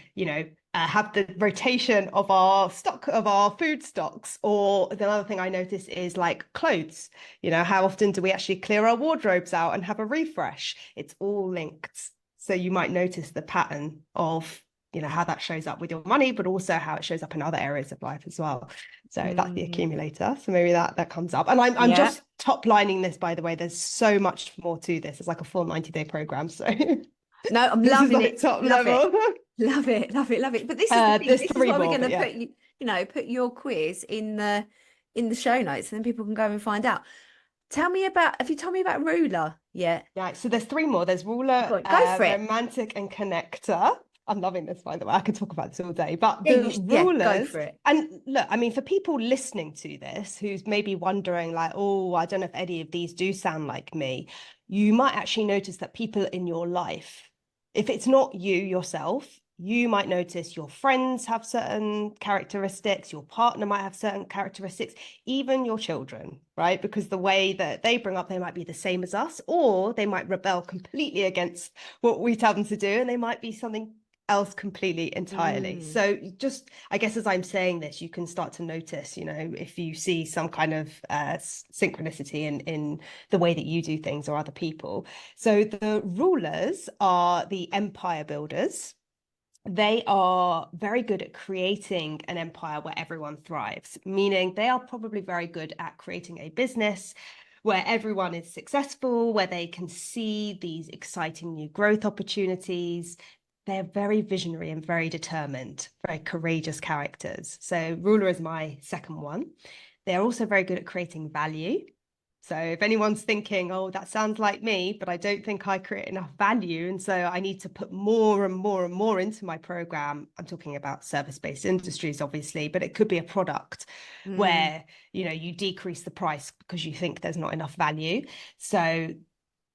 have the rotation of our food stocks. Or the other thing I notice is like clothes. How often do we actually clear our wardrobes out and have a refresh? It's all linked. So you might notice the pattern of how that shows up with your money, but also how it shows up in other areas of life as well. So that's the accumulator. So maybe that comes up. And I'm just top lining this, by the way. There's so much more to this. It's like a full 90-day program. So no, I'm this loving is like it. top Love level. it. Love it. Love it. Love it. But this is the thing. There's This is three why we're more, going to yeah. put put your quiz in the show notes, and then people can go and find out. Have you told me about ruler yet? Yeah, so there's three more. There's ruler, Go for it. romantic, and connector. I'm loving this, by the way. I could talk about this all day. But Yeah, the go rulers, for it. and look, I mean, for people listening to this who's maybe wondering, like, oh, I don't know if any of these do sound like me, you might actually notice that people in your life, if it's not you yourself, you might notice your friends have certain characteristics, your partner might have certain characteristics, even your children, right? Because the way that they bring up, they might be the same as us, or they might rebel completely against what we tell them to do, and they might be something else completely entirely. So just, I guess, as I'm saying this, you can start to notice, if you see some kind of synchronicity in the way that you do things or other people. So the rulers are the empire builders. They are very good at creating an empire where everyone thrives, meaning they are probably very good at creating a business where everyone is successful, where they can see these exciting new growth opportunities. They're very visionary and very determined, very courageous characters. So ruler is my second one. They're also very good at creating value. So if anyone's thinking, oh, that sounds like me, but I don't think I create enough value, and so I need to put more and more and more into my program. I'm talking about service-based industries, obviously, but it could be a product where, you decrease the price because you think there's not enough value. So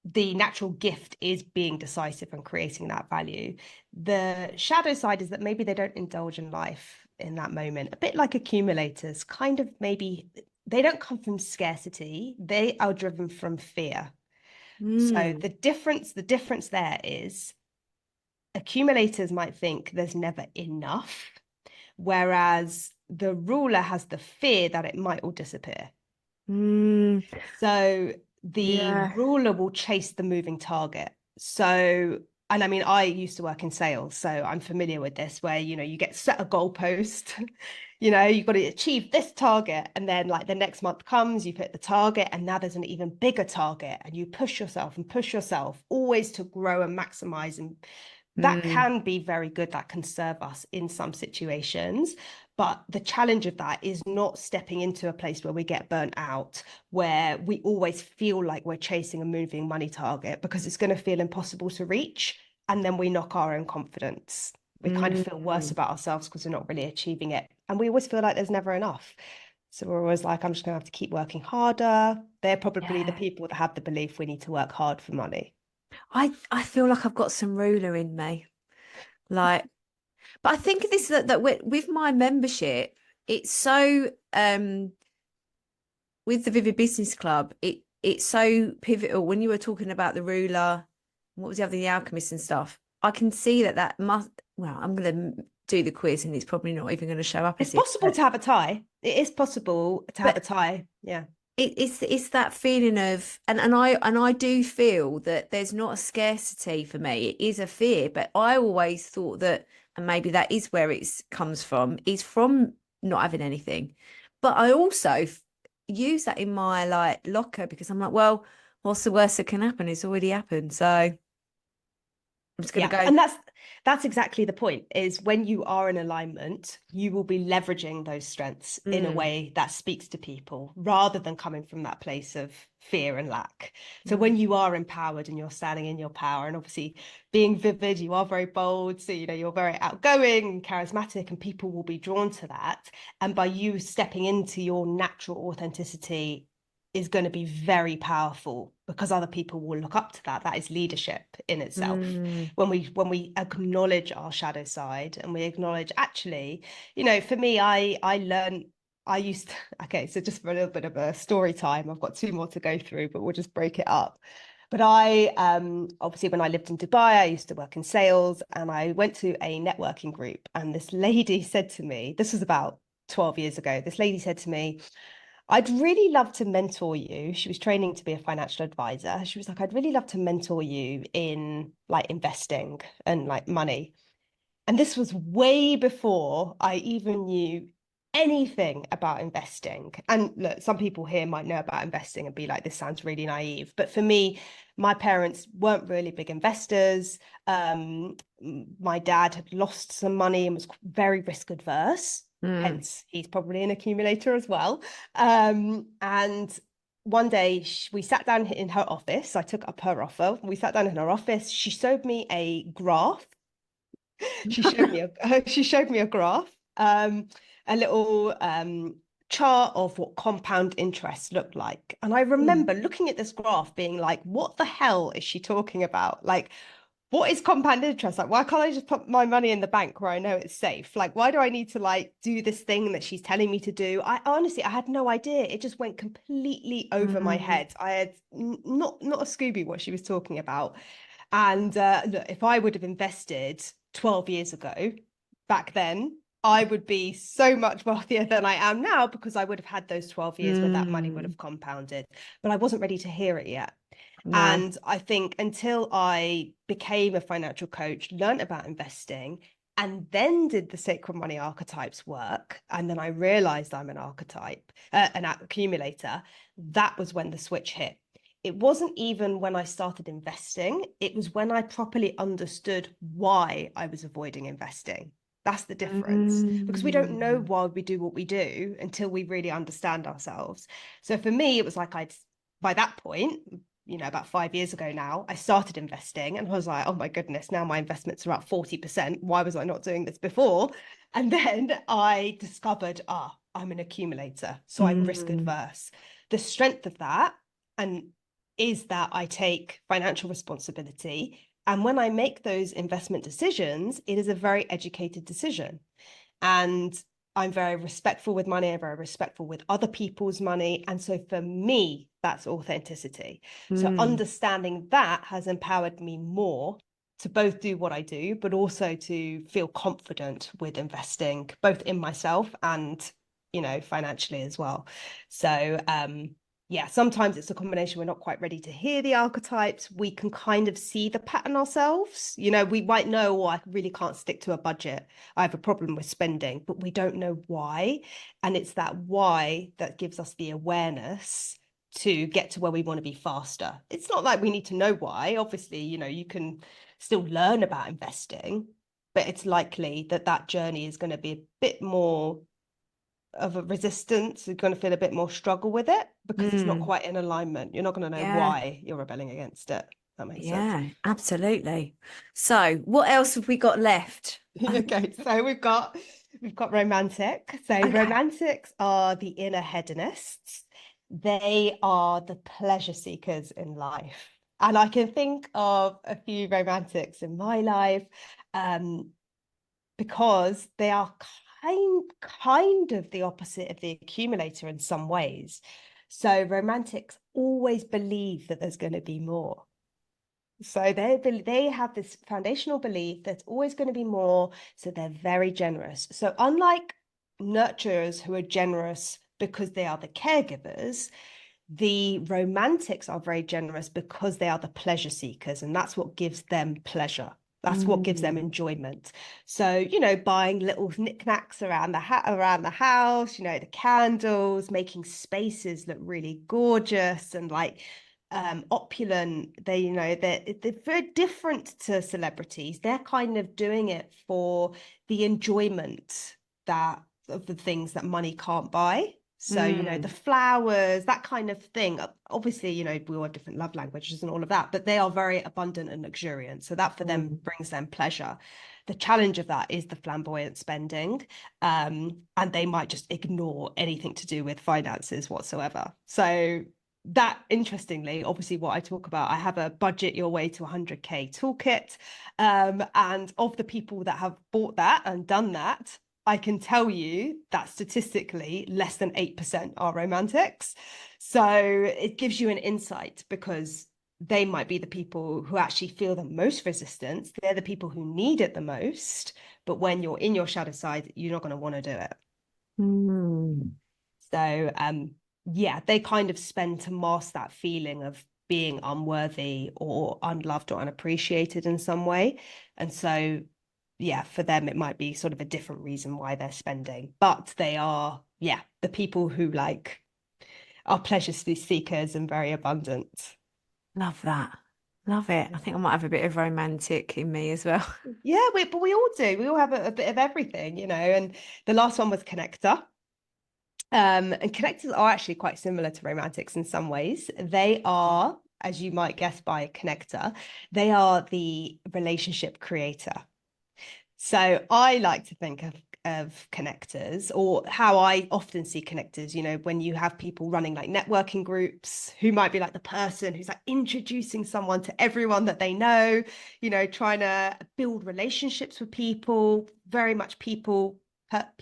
the natural gift is being decisive and creating that value. The shadow side is that maybe they don't indulge in life in that moment, a bit like accumulators, kind of maybe. They don't come from scarcity. They are driven from fear. So the difference there is accumulators might think there's never enough, whereas the ruler has the fear that it might all disappear. So the ruler will chase the moving target. So, and I mean, I used to work in sales, so I'm familiar with this, where, you get set a goalpost, you've got to achieve this target. And then like the next month comes, you've hit the target, and now there's an even bigger target, and you push yourself always to grow and maximize. And that can be very good. That can serve us in some situations. But the challenge of that is not stepping into a place where we get burnt out, where we always feel like we're chasing a moving money target, because it's going to feel impossible to reach. And then we knock our own confidence. We kind of feel worse about ourselves because we're not really achieving it. And we always feel like there's never enough. So we're always like, I'm just going to have to keep working harder. They're probably the people that have the belief we need to work hard for money. I feel like I've got some ruler in me. Like, but I think this that with my membership, it's so with the Vivid Business Club, it's so pivotal. When you were talking about the ruler, what was the other, the Alchemist and stuff, I can see that must, well, I'm going to do the quiz and it's probably not even going to show up. It's possible to have a tie. It is possible to have a tie. Yeah. It's that feeling of, and I do feel that there's not a scarcity for me. It is a fear, but I always thought that, and maybe that is where it comes from, is from not having anything. But I also use that in my like locker, because I'm like, well, what's the worst that can happen? It's already happened. So I'm just going to go. And that's exactly the point, is when you are in alignment, you will be leveraging those strengths in a way that speaks to people, rather than coming from that place of fear and lack. So when you are empowered and you're standing in your power, and obviously being vivid, you are very bold. So, you're very outgoing and charismatic, and people will be drawn to that. And by you stepping into your natural authenticity is going to be very powerful, because other people will look up to that. That is leadership in itself. When we acknowledge our shadow side, and we acknowledge, actually, for me, okay, so just for a little bit of a story time, I've got two more to go through, but we'll just break it up. But I obviously, when I lived in Dubai, I used to work in sales, and I went to a networking group, and this lady said to me, this was about 12 years ago, this lady said to me, I'd really love to mentor you. She was training to be a financial advisor. She was like, I'd really love to mentor you in like investing and like money. And this was way before I even knew anything about investing. And look, some people here might know about investing and be like, this sounds really naive. But for me, my parents weren't really big investors. My dad had lost some money and was very risk adverse. Mm. Hence, he's probably an accumulator as well. And one day we sat down in her office. I took up her offer. We sat down in her office. She showed me a graph. She showed me a graph, a little chart of what compound interest looked like. And I Mm. remember looking at this graph being like, what the hell is she talking about? Like, what is compound interest? Like, why can't I just put my money in the bank where I know it's safe? Like, why do I need to like do this thing that she's telling me to do? I honestly, I had no idea. It just went completely over my Mm. head. I had not a Scooby what she was talking about. And look, if I would have invested 12 years ago, back then, I would be so much wealthier than I am now because I would have had those 12 years where that money would Mm. have compounded. But I wasn't ready to hear it yet. No. And I think until I became a financial coach, learned about investing, and then did the sacred money archetypes work, and then I realized I'm an archetype, an accumulator, that was when the switch hit. It wasn't even when I started investing, it was when I properly understood why I was avoiding investing. That's the difference because we don't know Mm. why we do what we do until we really understand ourselves. So for me, it was like by that point, about 5 years ago now, I started investing and I was like, oh my goodness, now my investments are up 40%. Why was I not doing this before? And then I discovered, I'm an accumulator. So I'm risk Mm. adverse. The strength of that and is that I take financial responsibility. And when I make those investment decisions, it is a very educated decision. And I'm very respectful with money. I'm very respectful with other people's money. And so for me, that's authenticity. So Mm. understanding that has empowered me more to both do what I do, but also to feel confident with investing, both in myself and, financially as well. So, yeah, sometimes it's a combination. We're not quite ready to hear the archetypes. We can kind of see the pattern ourselves. We might know, oh, I really can't stick to a budget. I have a problem with spending, but we don't know why. And it's that why that gives us the awareness to get to where we want to be faster. It's not like we need to know why. Obviously, you can still learn about investing, but it's likely that that journey is going to be a bit more of a resistance. You're going to feel a bit more struggle with it because it's not Mm. quite in alignment. You're not going to know Yeah. why you're rebelling against it. That makes sense. Yeah, absolutely. So, what else have we got left? Okay, so we've got romantic. So Okay. romantics are the inner hedonists. They are the pleasure seekers in life. And I can think of a few romantics in my life, um, because they are kind of the opposite of the accumulator in some ways. So romantics always believe that there's going to be more. So they have this foundational belief there's always going to be more. So they're very generous. So unlike nurturers who are generous because they are the caregivers, the romantics are very generous because they are the pleasure seekers, and that's what gives them pleasure. That's what gives them Mm. enjoyment. So, buying little knickknacks around the house, the candles, making spaces look really gorgeous and like opulent. They're very different to celebrities. They're kind of doing it for the enjoyment that of the things that money can't buy. So, the Mm. flowers, that kind of thing. Obviously, we all have different love languages and all of that, but they are very abundant and luxuriant. So that for them Mm. brings them pleasure. The challenge of that is the flamboyant spending. And they might just ignore anything to do with finances whatsoever. So that interestingly, obviously what I talk about, I have a budget your way to 100K toolkit. And of the people that have bought that and done that, I can tell you that statistically less than 8% are romantics. So it gives you an insight because they might be the people who actually feel the most resistance. They're the people who need it the most. But when you're in your shadow side, you're not going to want to do it. Mm. So yeah, they kind of spend to mask that feeling of being unworthy or unloved or unappreciated in some way. And so yeah, for them, it might be sort of a different reason why they're spending. But they are, yeah, the people who like are pleasure seekers and very abundant. Love that. Love it. I think I might have a bit of romantic in me as well. Yeah, but we all do. We all have a bit of everything, you know. And the last one was connector. And connectors are actually quite similar to romantics in some ways. They are, as you might guess by connector, they are the relationship creator. So I like to think of connectors, or how I often see connectors, you know, when you have people running like networking groups who might be like the person who's like introducing someone to everyone that they know, you know, trying to build relationships with people, very much people, that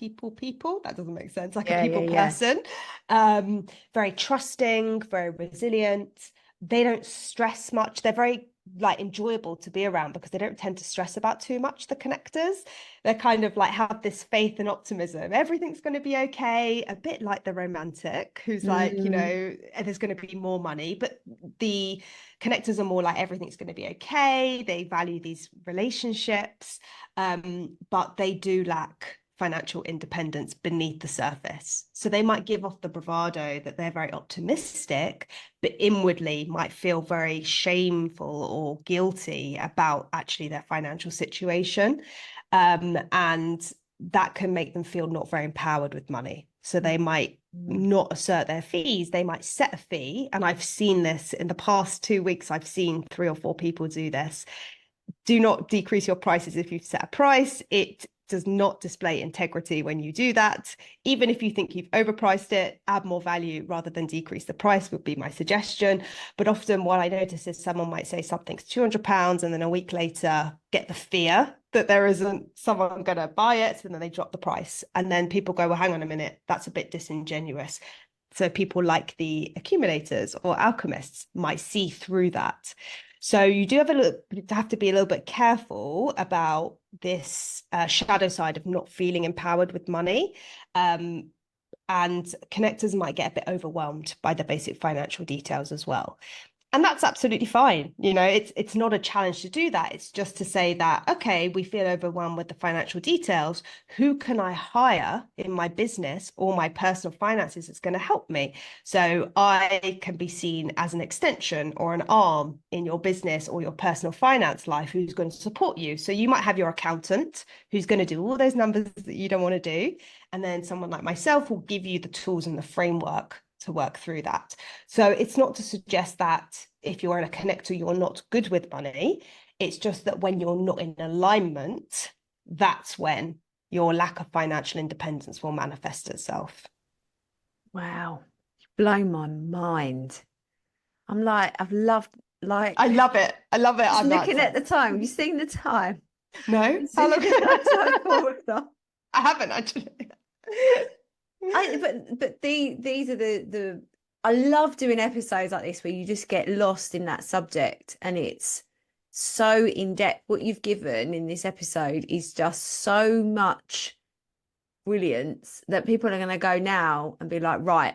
doesn't make sense, like a Yeah, yeah, people yeah. person, very trusting, very resilient. They don't stress much. They're very like enjoyable to be around because they don't tend to stress about too much, the connectors. They're kind of like have this faith and optimism, everything's going to be okay, a bit like the romantic who's like, you Mm. know, there's going to be more money. But the connectors are more like everything's going to be okay, they value these relationships, but they do lack financial independence beneath the surface. So they might give off the bravado that they're very optimistic, but inwardly might feel very shameful or guilty about actually their financial situation. And that can make them feel not very empowered with money. So they might Mm. not assert their fees, they might set a fee. And I've seen this in the past 2 weeks, I've seen 3 or 4 people do this. Do not decrease your prices if you've set a price. It does not display integrity when you do that. Even if you think you've overpriced it, add more value rather than decrease the price would be my suggestion. But often what I notice is someone might say something's £200 and then a week later get the fear that there isn't someone going to buy it. So then they drop the price. And then people go, well, hang on a minute, that's a bit disingenuous. So people like the accumulators or alchemists might see through that. So you do have to be a little bit careful about this shadow side of not feeling empowered with money. And connectors might get a bit overwhelmed by the basic financial details as well. And that's absolutely fine. You know, it's not a challenge to do that. It's just to say that, okay, we feel overwhelmed with the financial details. Who can I hire in my business or my personal finances that's going to help me? So I can be seen as an extension or an arm in your business or your personal finance life who's going to support you. So you might have your accountant who's going to do all those numbers that you don't want to do. And then someone like myself will give you the tools and the framework to work through that. So it's not to suggest that if you're in a connector, you're not good with money. It's just that when you're not in alignment, that's when your lack of financial independence will manifest itself. Wow. Blow my mind. I'm like, I've loved, like, I love it. I love it. just I'm looking at not. the time. Have you seen the time? No, It's how long? time forward. I haven't actually. But these are the I love doing episodes like this where you just get lost in that subject and it's so in depth. What you've given in this episode is just so much brilliance that people are going to go now and be like, right,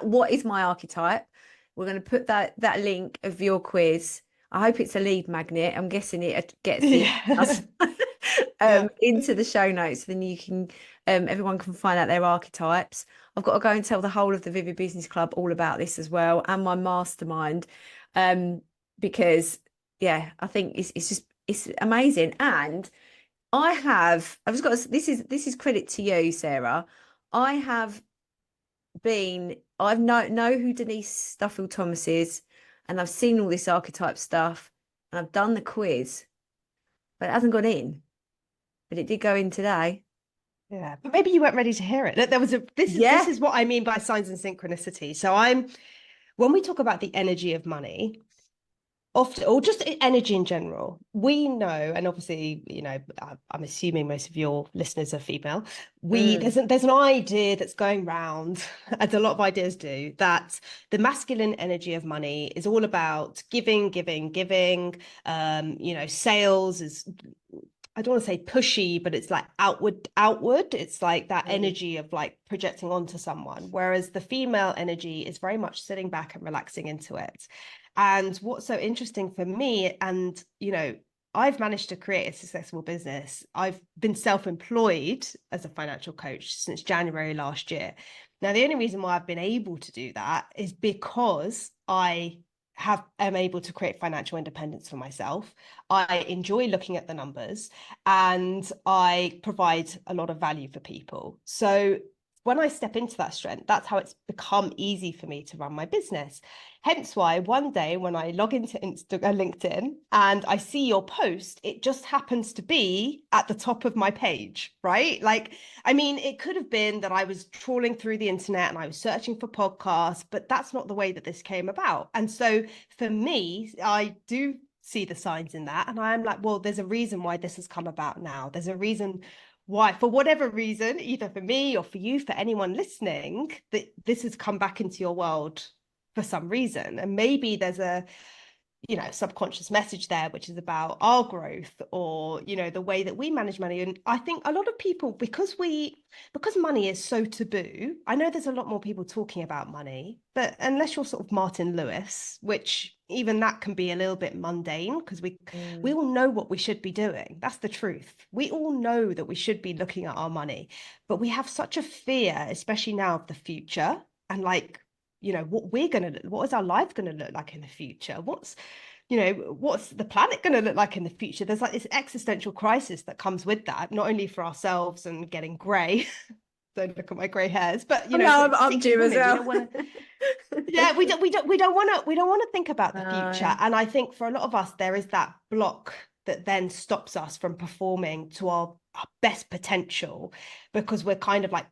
what is my archetype? We're going to put that link of your quiz. I hope it's a lead magnet. I'm guessing it gets the Yeah. Yeah. into the show notes. Then you can everyone can find out their archetypes. I've got to go and tell the whole of the Vivid Business Club all about this as well and my mastermind, because yeah, I think it's just it's amazing. And I've just got this is credit to you, Sarah. I have I've know who Denise Stuffield Thomas is, and I've seen all this archetype stuff, and I've done the quiz, but it hasn't gone in. But it did go in today. Yeah, but maybe you weren't ready to hear it. There was a this Yeah. is what I mean by signs and synchronicity. So when we talk about the energy of money, often, or just energy in general, we know, and obviously, you know, I'm assuming most of your listeners are female. Mm. There's an idea that's going round, as a lot of ideas do, that the masculine energy of money is all about giving, giving, giving. You know, sales is, I don't want to say pushy, but it's like outward. It's like that Mm. energy of like projecting onto someone. Whereas the female energy is very much sitting back and relaxing into it. And what's so interesting for me, and you know, I've managed to create a successful business. I've been self-employed as a financial coach since January last year. Now, the only reason why I've been able to do that is because I am able to create financial independence for myself. I enjoy looking at the numbers and I provide a lot of value for people. So when I step into that strength, that's how it's become easy for me to run my business. Hence why one day when I log into LinkedIn and I see your post, it just happens to be at the top of my page, right? Like, I mean, it could have been that I was trawling through the internet and I was searching for podcasts, but that's not the way that this came about. And so for me, I do see the signs in that. And I'm like, well, there's a reason why this has come about now. There's a reason why, for whatever reason, either for me or for you, for anyone listening, that this has come back into your world for some reason. And maybe there's a subconscious message there, which is about our growth or, the way that we manage money. And I think a lot of people, because money is so taboo, I know there's a lot more people talking about money, but unless you're sort of Martin Lewis, which even that can be a little bit mundane because we all know what we should be doing. That's the truth. We all know that we should be looking at our money, but we have such a fear, especially now, of the future and like, what is our life going to look like in the future? What's the planet going to look like in the future? There's like this existential crisis that comes with that, not only for ourselves and getting grey. Don't look at my grey hairs, but I'm due as well. Yeah, we don't want to think about the future. And I think for a lot of us, there is that block that then stops us from performing to our best potential because we're kind of like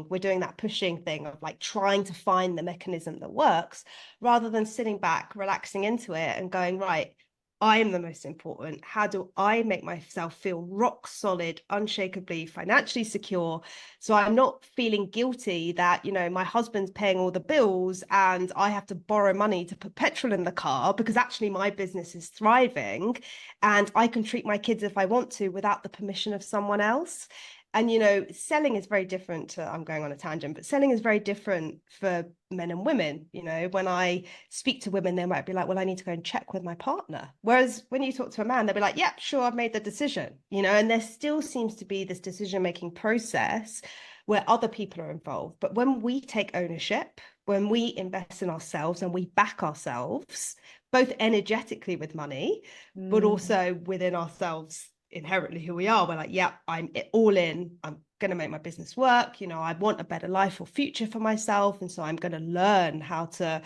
we're doing that pushing thing of like trying to find the mechanism that works rather than sitting back, relaxing into it and going, right, I am the most important. How do I make myself feel rock solid, unshakably financially secure? So I'm not feeling guilty that, my husband's paying all the bills and I have to borrow money to put petrol in the car because actually my business is thriving and I can treat my kids if I want to without the permission of someone else. And, selling is very different I'm going on a tangent, but selling is very different for men and women. When I speak to women, they might be like, well, I need to go and check with my partner. Whereas when you talk to a man, they'll be like, yeah, sure, I've made the decision, and there still seems to be this decision-making process where other people are involved. But when we take ownership, when we invest in ourselves and we back ourselves, both energetically with money, but also within ourselves inherently who we are, we're like, yeah, I'm all in, I'm going to make my business work, I want a better life or future for myself, and so I'm going to learn how to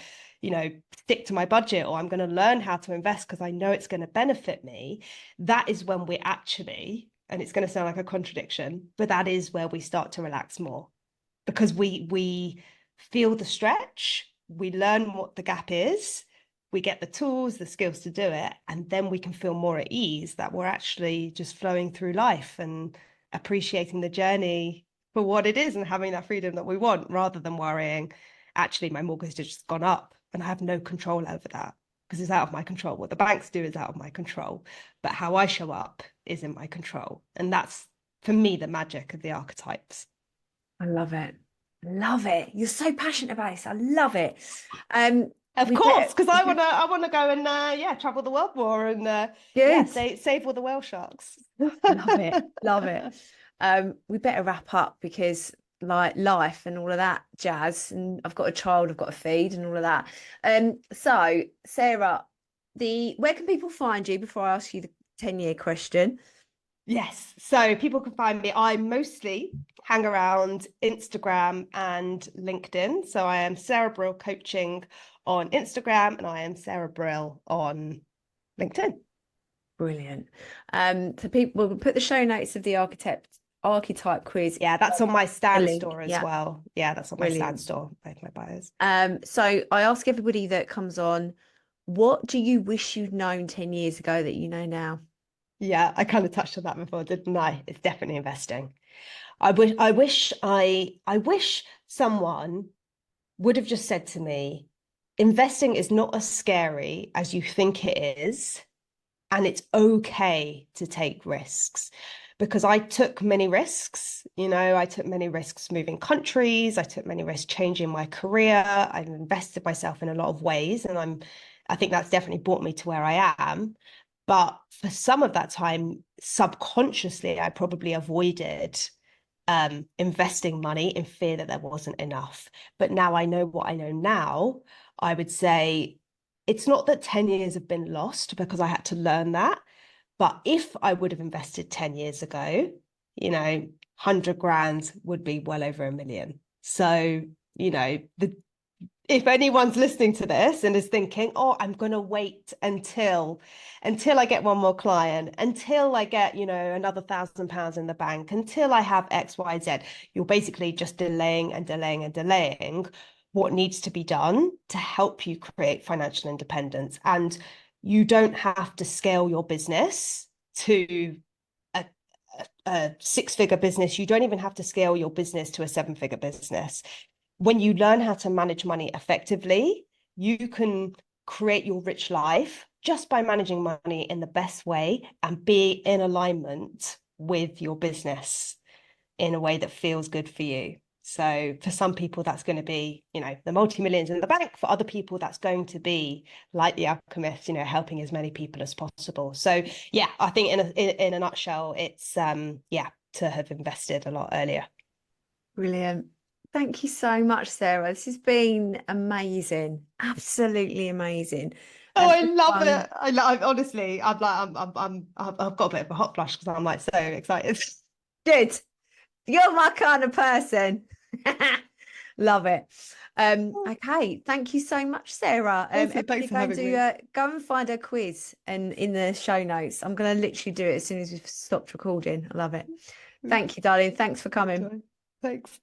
stick to my budget, or I'm going to learn how to invest because I know it's going to benefit me. That is when we actually, and it's going to sound like a contradiction, but that is where we start to relax more because we feel the stretch, we learn what the gap is, we get the tools, the skills to do it, and then we can feel more at ease that we're actually just flowing through life and appreciating the journey for what it is and having that freedom that we want rather than worrying, actually, my mortgage has just gone up and I have no control over that because it's out of my control. What the banks do is out of my control, but how I show up is in my control. And that's, for me, the magic of the archetypes. I love it. Love it. You're so passionate about this. I love it. Of course, because I wanna go and travel the world more and save all the whale sharks. Love it, love it. We better wrap up because like life and all of that jazz, and I've got a child I've got to feed and all of that. So Sarah, where can people find you before I ask you the 10-year question? Yes, so people can find me. I mostly hang around Instagram and LinkedIn. So I am Sarah Brill Coaching on Instagram and I am Sarah Brill on LinkedIn. Brilliant. So people will put the show notes of the archetype quiz. Yeah, that's on my Stan store as well. Yeah, that's on my Stan store, both my bios. So I ask everybody that comes on, what do you wish you'd known 10 years ago that you know now? Yeah, I kind of touched on that before, didn't I? It's definitely investing. I wish someone would have just said to me, investing is not as scary as you think it is, and it's okay to take risks. Because I took many risks, I took many risks moving countries, I took many risks changing my career, I've invested myself in a lot of ways, and I think that's definitely brought me to where I am. But for some of that time, subconsciously, I probably avoided investing money in fear that there wasn't enough. But now I know what I know now, I would say it's not that 10 years have been lost because I had to learn that. But if I would have invested 10 years ago, 100 grand would be well over 1 million. So, if anyone's listening to this and is thinking, oh, I'm going to wait until I get one more client, until I get, another £1,000 in the bank, until I have X, Y, Z, you're basically just delaying and delaying and delaying what needs to be done to help you create financial independence. And you don't have to scale your business to a six-figure business. You don't even have to scale your business to a seven-figure business. When you learn how to manage money effectively, you can create your rich life just by managing money in the best way and be in alignment with your business in a way that feels good for you. So for some people, that's going to be, the multi-millions in the bank. For other people, that's going to be like the Alchemist, helping as many people as possible. So yeah, I think in a nutshell, it's to have invested a lot earlier. Brilliant. Thank you so much, Sarah. This has been amazing. Absolutely amazing. Oh, I love Everyone, it. Honestly, I've got a bit of a hot flush because I'm like so excited. good. You're my kind of person. Love it. Okay, thank you so much, Sarah. Also, Everybody thanks for having me. go and find a quiz and in the show notes. I'm going to literally do it as soon as we've stopped recording. I love it. Thank you, darling. Thanks for coming. Thanks.